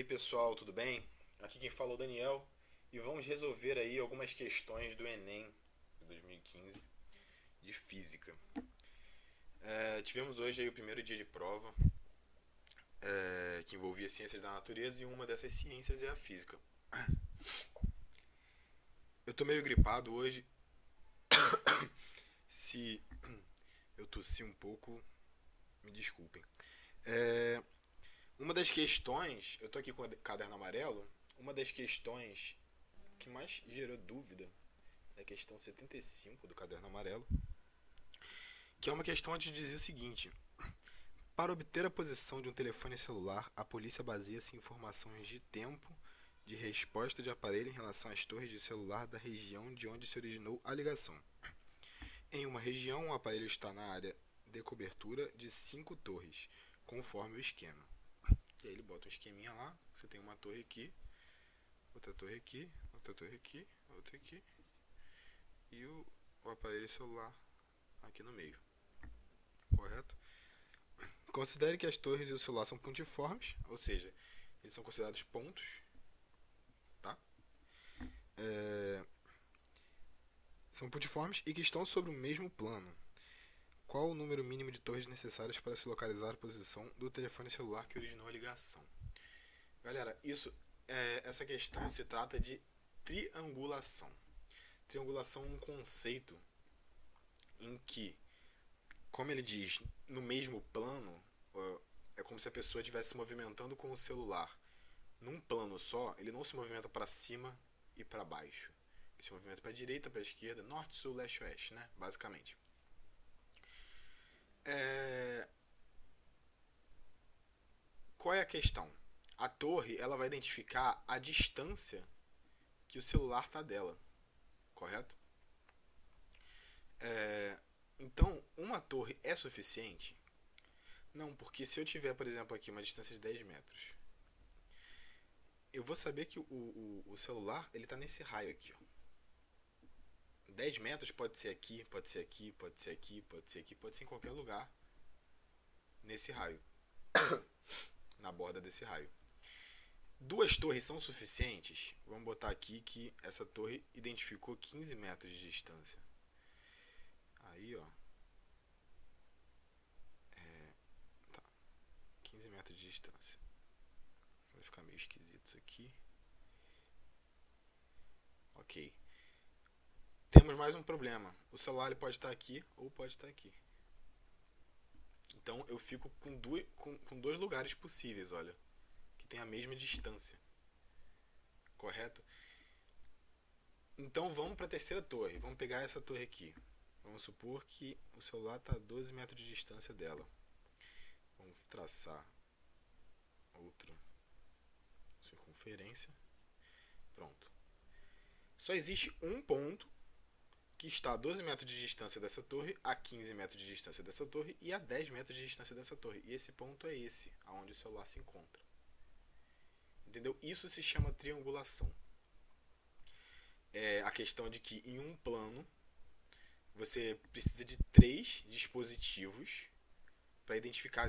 aí pessoal, tudo bem? Aqui quem fala é o Daniel e vamos resolver aí algumas questões do Enem de 2015 de Física. Tivemos hoje aí o primeiro dia de prova, que envolvia ciências da natureza, e uma dessas ciências é a Física. Eu tô meio gripado hoje, se eu tossi um pouco, me desculpem. É, uma das questões, eu tô aqui com o caderno amarelo, uma das questões que mais gerou dúvida é a questão 75 do caderno amarelo, que é uma questão onde dizia o seguinte: para obter a posição de um telefone celular, a polícia baseia-se em informações de tempo de resposta de aparelho em relação às torres de celular da região de onde se originou a ligação. Em uma região, o aparelho está na área de cobertura de 5 torres, conforme o esquema. E aí ele bota um esqueminha lá, você tem uma torre aqui, outra torre aqui, outra torre aqui, outra aqui, e o aparelho celular aqui no meio. Correto? Considere que as torres e o celular são pontiformes, ou seja, eles são considerados pontos, tá? São pontiformes e que estão sobre o mesmo plano. Qual o número mínimo de torres necessárias para se localizar a posição do telefone celular que originou a ligação? Galera, essa questão se trata de triangulação. Triangulação é um conceito em que, como ele diz, no mesmo plano, é como se a pessoa estivesse se movimentando com o celular num plano só. Ele não se movimenta para cima e para baixo. Ele se movimenta para a direita, para a esquerda, norte, sul, leste, oeste, né? Basicamente. Qual é a questão? A torre, ela vai identificar a distância que o celular está dela, correto? Então, uma torre é suficiente? Não, porque se eu tiver, por exemplo, aqui uma distância de 10 metros, eu vou saber que o celular ele está nesse raio aqui. Ó. 10 metros pode ser aqui, pode ser aqui, pode ser aqui, pode ser aqui, pode ser em qualquer lugar nesse raio, na borda desse raio. 2 torres são suficientes? Vamos botar aqui que essa torre identificou 15 metros de distância. Aí, ó. 15 metros de distância. Vai ficar meio esquisito isso aqui. Ok. Temos mais um problema. O celular ele pode estar aqui ou pode estar aqui. Então eu fico com dois lugares possíveis, olha, que tem a mesma distância. Correto? Então vamos para a terceira torre. Vamos pegar essa torre aqui. Vamos supor que o celular está a 12 metros de distância dela. Vamos traçar outra circunferência. Pronto. Só existe um ponto que está a 12 metros de distância dessa torre, a 15 metros de distância dessa torre e a 10 metros de distância dessa torre. E esse ponto é esse, aonde o celular se encontra. Entendeu? Isso se chama triangulação. É a questão de que em um plano você precisa de 3 dispositivos para identificar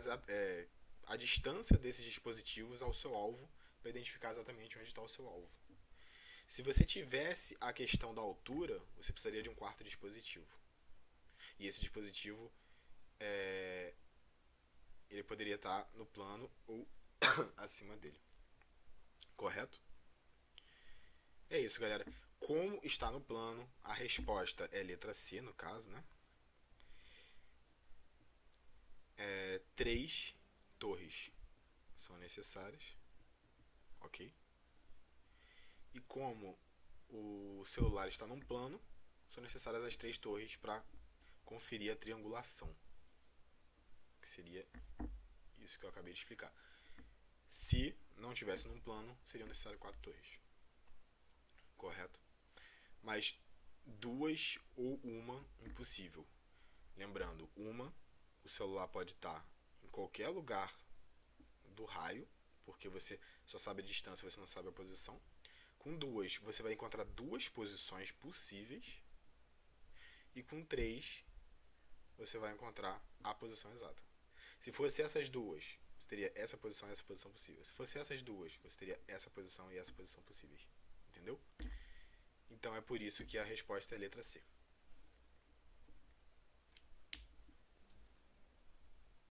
a distância desses dispositivos ao seu alvo, para identificar exatamente onde está o seu alvo. Se você tivesse a questão da altura, você precisaria de um quarto dispositivo. E esse dispositivo ele poderia estar no plano ou acima dele. Correto? É isso, galera. Como está no plano, a resposta é letra C, no caso, né? 3 torres são necessárias. Ok? E como o celular está num plano, são necessárias as 3 torres para conferir a triangulação. Que seria isso que eu acabei de explicar. Se não tivesse num plano, seriam necessárias 4 torres. Correto? Mas 2 ou uma, impossível. Lembrando, o celular pode estar em qualquer lugar do raio, porque você só sabe a distância, você não sabe a posição. Com 2, você vai encontrar 2 posições possíveis. E com 3, você vai encontrar a posição exata. Se fosse essas duas, você teria essa posição e essa posição possível. Se fosse essas duas, você teria essa posição e essa posição possíveis. Entendeu? Então é por isso que a resposta é a letra C.